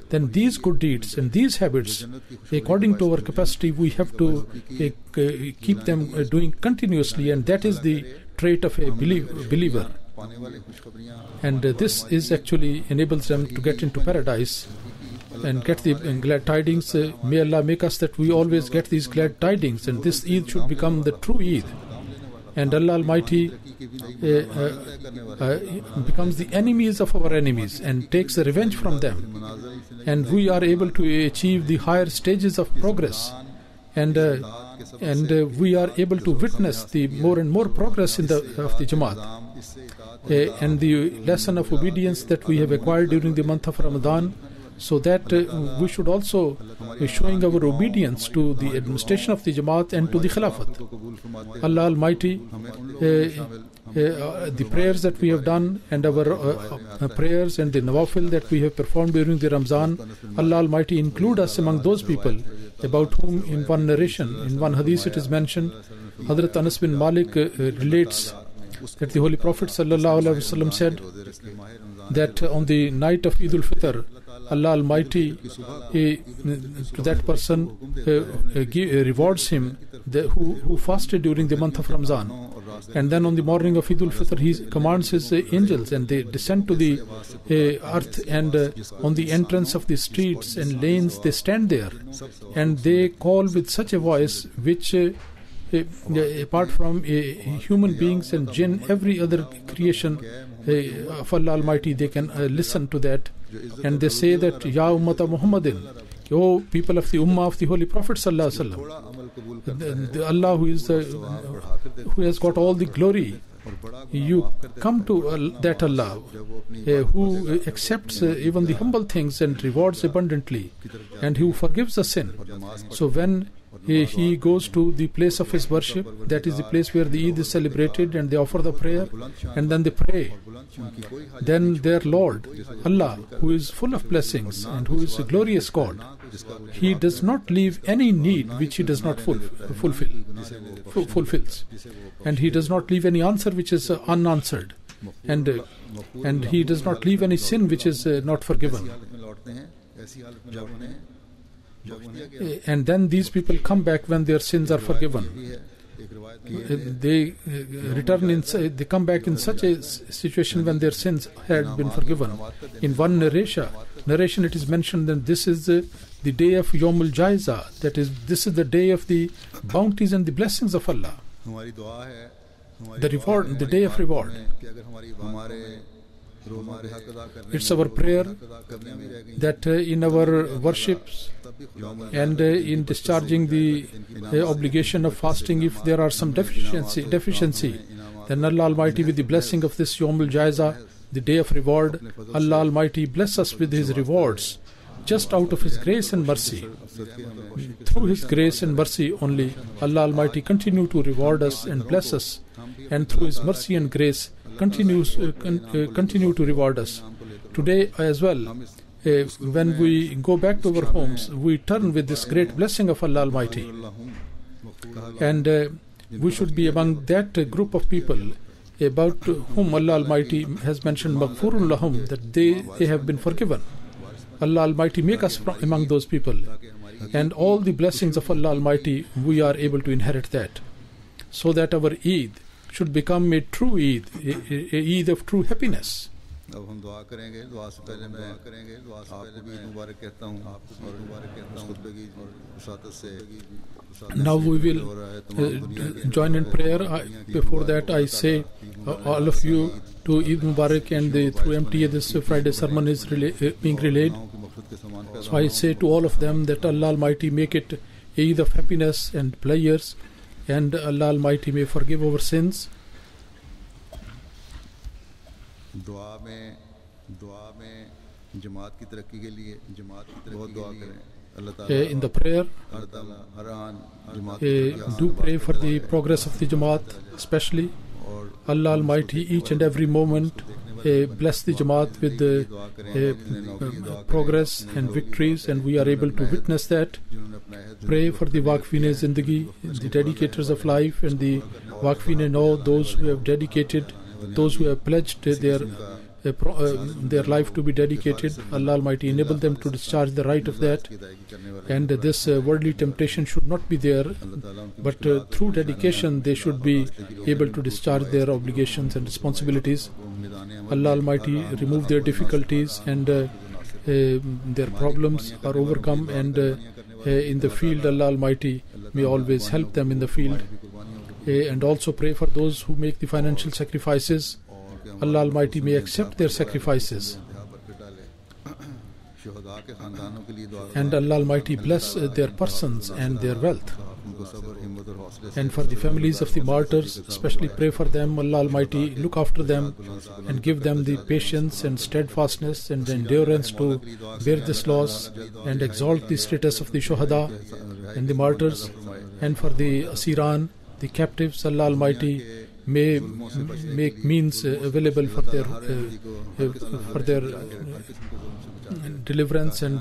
Then these good deeds and these habits, according to our capacity, we have to keep them doing continuously, and that is the trait of a believer. And this is actually enables them to get into paradise and get the glad tidings. May Allah make us that we always get these glad tidings, and this Eid should become the true Eid. And Allah Almighty becomes the enemies of our enemies and takes the revenge from them. And we are able to achieve the higher stages of progress. And we are able to witness the more and more progress of the Jamaat. And the lesson of obedience that we have acquired during the month of Ramadan so that we should also be showing our obedience to the administration of the Jamaat and to the Khilafat. Allah Almighty, the prayers that we have done and our prayers and the nawafil that we have performed during the Ramzan, Allah Almighty include us among those people about whom in one narration, in one hadith it is mentioned, Hazrat Anas bin Malik relates that the Holy Prophet ﷺ said that on the night of Eid al-Fitr, Allah Almighty to that person rewards him who fasted during the month of Ramzan. And then on the morning of Eid al-Fitr, he commands his angels and they descend to the earth, and on the entrance of the streets and lanes they stand there and they call with such a voice which apart from human beings and jinn, every other creation of Allah Almighty, they can listen to that, and they say that Ya Ummata Muhammadin, O people of the Ummah of the Holy Prophet Sallallahu Alaihi Wasallam, the Allah who has got all the glory, you come to that Allah who accepts even the humble things and rewards abundantly, and who forgives the sin. So when he goes to the place of his worship, that is the place where the Eid is celebrated, and they offer the prayer and then they pray, then their Lord Allah, who is full of blessings and who is a glorious God, he does not leave any need which he does not fulfills, and he does not leave any answer which is unanswered, and he does not leave any sin which is not forgiven. And then these people come back when their sins are forgiven. They they come back in such a situation when their sins had been forgiven. In one narration it is mentioned that this is the day of Yawmul Jaiza, that is, this is the day of the bounties and the blessings of Allah, the reward, the day of reward. It's our prayer that in our worships and in discharging the obligation of fasting, if there are some deficiency, then Allah Almighty, with the blessing of this Yawmul Jaiza, the day of reward, Allah Almighty bless us with His rewards just out of His grace and mercy. Through His grace and mercy only, Allah Almighty continue to reward us and bless us, and through His mercy and grace continue to reward us. Today as well, when we go back to our homes, we turn with this great blessing of Allah Almighty, and we should be among that group of people about whom Allah Almighty has mentioned Maghfurun Lahum, that they have been forgiven. Allah Almighty make us among those people, and all the blessings of Allah Almighty, we are able to inherit that, so that our Eid should become a true Eid, a Eid of true happiness. Now we will join in prayer. Before that, I say all of you to Eid Mubarak, and through MTA this Friday sermon is being relayed. So I say to all of them that Allah Almighty make it Eid of happiness and pleasures, and Allah Almighty may forgive our sins. In the prayer, do pray for the progress of the Jamaat, especially. Allah Almighty each and every moment bless the Jamaat with the progress and victories, and we are able to witness that. Pray for the Waqfine Zindagi, the dedicators of life, and the Waqfine Know, those who have dedicated, those who have pledged their life to be dedicated. Allah Almighty enable them to discharge the right of that, and this worldly temptation should not be there, but through dedication they should be able to discharge their obligations and responsibilities. Allah Almighty remove their difficulties, and their problems are overcome, and in the field Allah Almighty may always help them in the field. And also pray for those who make the financial sacrifices. Allah Almighty may accept their sacrifices, and Allah Almighty bless their persons and their wealth. And for the families of the martyrs, especially pray for them. Allah Almighty look after them and give them the patience and steadfastness and the endurance to bear this loss and exalt the status of the shuhada and the martyrs. And for the Asiran, the captives, Allah Almighty may make means available for their deliverance and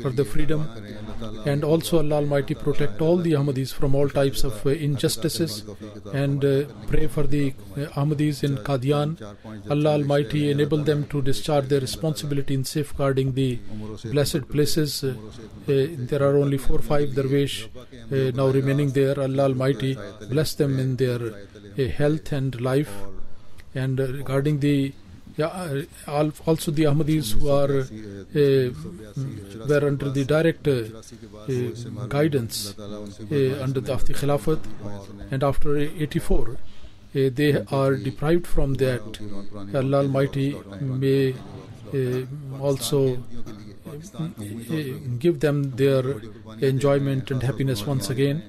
for the freedom. And also Allah Almighty protect all the Ahmadis from all types of injustices, and pray for the Ahmadis in Qadian. Allah Almighty enable them to discharge their responsibility in safeguarding the blessed places. There are only 4 or 5 darwish now remaining there. Allah Almighty bless them in their health and life. And regarding the also the Ahmadis who are were under the direct guidance under the Khilafat, and after 84 they are deprived from that. Allah Almighty may also give them their enjoyment and happiness once again.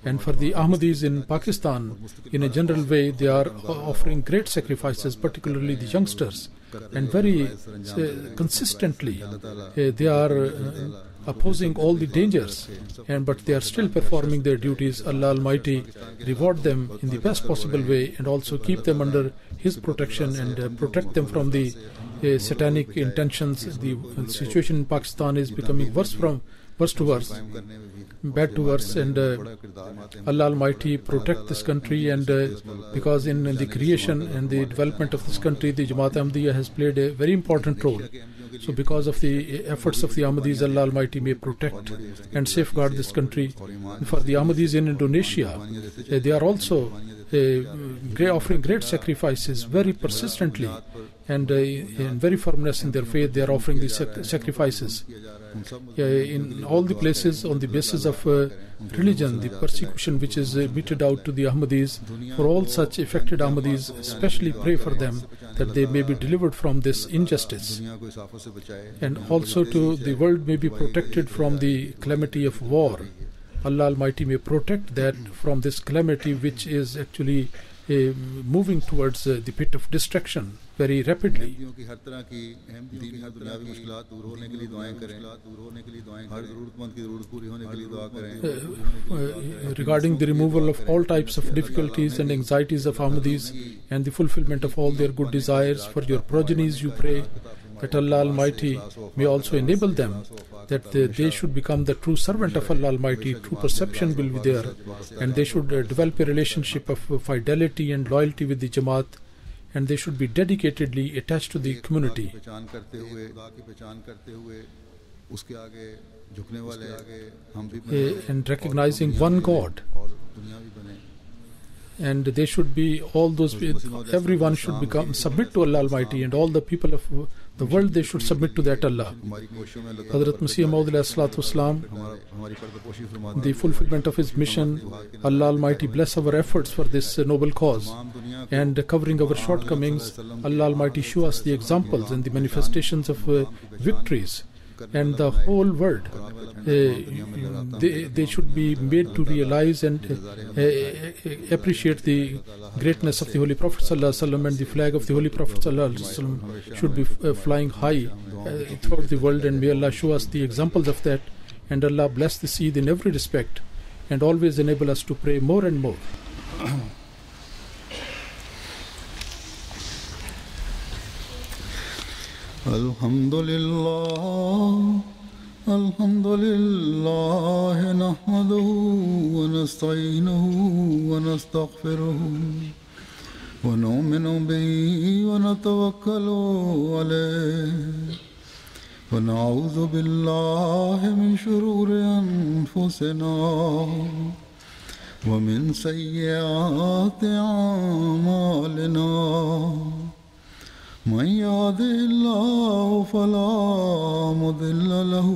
And for the Ahmadis in Pakistan, in a general way, they are offering great sacrifices, particularly the youngsters, and very consistently they are opposing all the dangers, but they are still performing their duties. Allah Almighty reward them in the best possible way, and also keep them under His protection and protect them from the satanic intentions. The situation in Pakistan is becoming worse to worse, bad to worse, and Allah Almighty protect this country. And because in the creation and the development of this country, the Jamaat Ahmadiyya has played a very important role. So because of the efforts of the Ahmadis, Allah Almighty may protect and safeguard this country. For the Ahmadis in Indonesia, they are also offering great sacrifices very persistently, and in very firmness in their faith they are offering these sacrifices. In all the places, on the basis of religion, the persecution which is meted out to the Ahmadis, for all such affected Ahmadis, especially pray for them that they may be delivered from this injustice, and also to the world may be protected from the calamity of war. Allah Almighty may protect that from this calamity which is actually moving towards the pit of destruction very rapidly. Regarding the removal of all types of difficulties and anxieties of Ahmadis and the fulfillment of all their good desires, for your progenies you pray that Allah Almighty may also enable them, that they should become the true servant of Allah Almighty. True perception will be there, and they should develop a relationship of fidelity and loyalty with the Jamaat, and they should be dedicatedly attached to the community. And recognizing one God. And they should be, everyone should submit to Allah Almighty, and all the people of the world, they should submit to that Allah. Hazrat Masih Maud Wasalam, the fulfillment of his mission, Allah Almighty bless our efforts for this noble cause, and covering our shortcomings, Allah Almighty show us the examples and the manifestations of victories. And the whole world, they should be made to realize and appreciate the greatness of the Holy Prophet ﷺ, and the flag of the Holy Prophet ﷺ should be flying high throughout the world. And may Allah show us the examples of that, and Allah bless the seed in every respect, and always enable us to pray more and more. Alhamdulillah, alhamdulillah, nahmaduhu wa nasta'inuhu wa nastaghfiruhu wa nu'minu bihi wa natawakkalu alayhi wa na'udhu billahi min shururi anfusina wa min sayyiati a'malina. من يهده الله فلا مضل له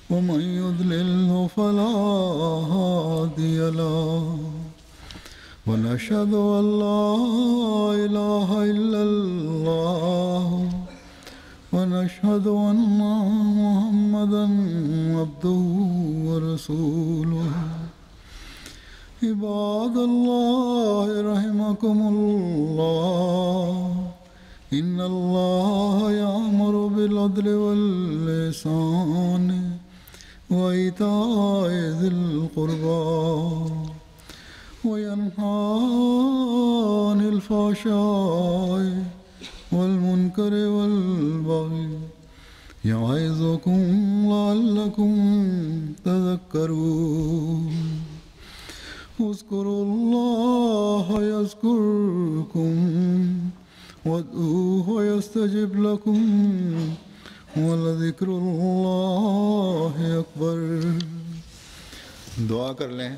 ومن يضلل فلا هادي له ونشهد أن لا إله إلا الله ونشهد أن محمدا عبده ورسوله عباد الله رحمكم الله إن الله يأمر بالعدل والإحسان وإيتاء ذي القربى وينهى عن الفحشاء والمنكر والبغي يعظكم لعلكم تذكرون اذكروا الله يذكركم وادعوه يستجب لكم ولذكر الله أكبर. दुआ कर लें.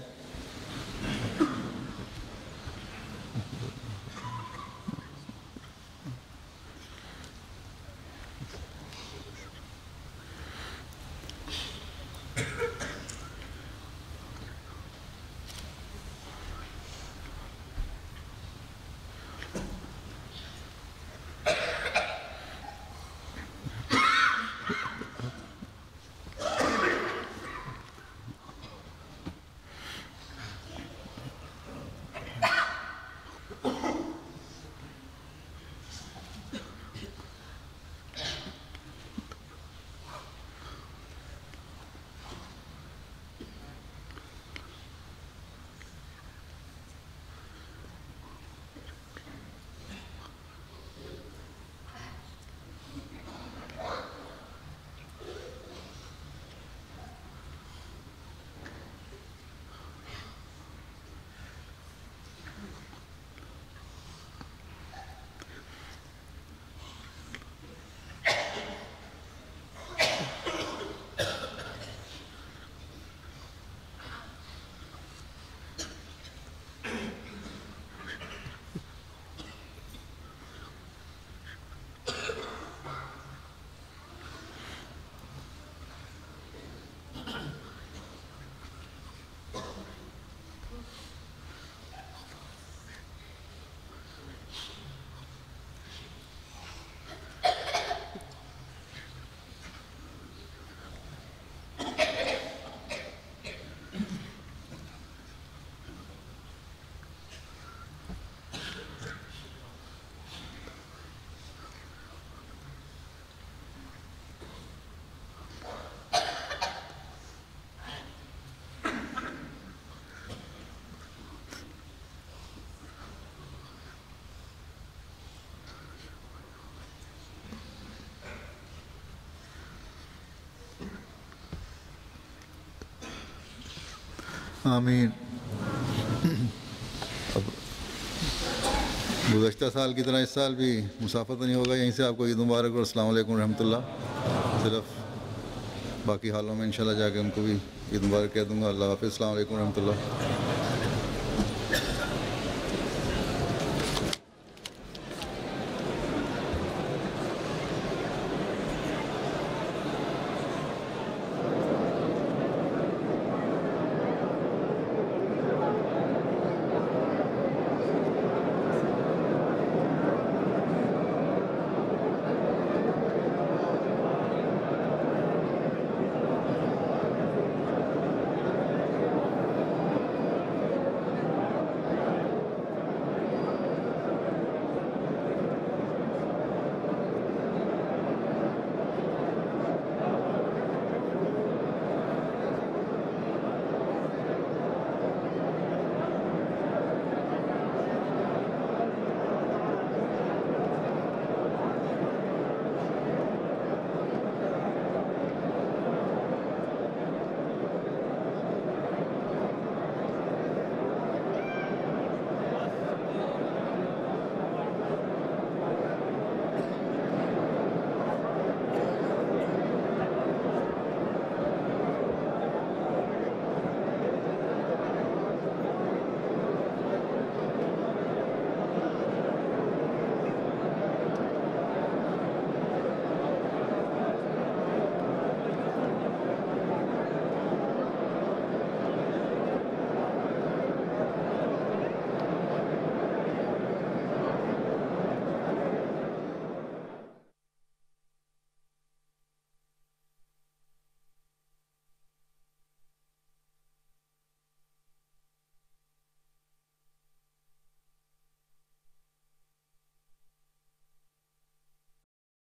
आमीन. अब गुज़श्ता साल की तरह इस साल भी मुसाफत नहीं होगा. यहीं से आपको ईद मुबारक और अस्सलाम वालेकुम रहमतुल्लाह. सिर्फ बाकी हालों में इंशाल्लाह जाके उनको भी ईद मुबारक कह दूँगा. अल्लाह हाफ़िज़. अस्सलाम वालेकुम रहमतुल्लाह.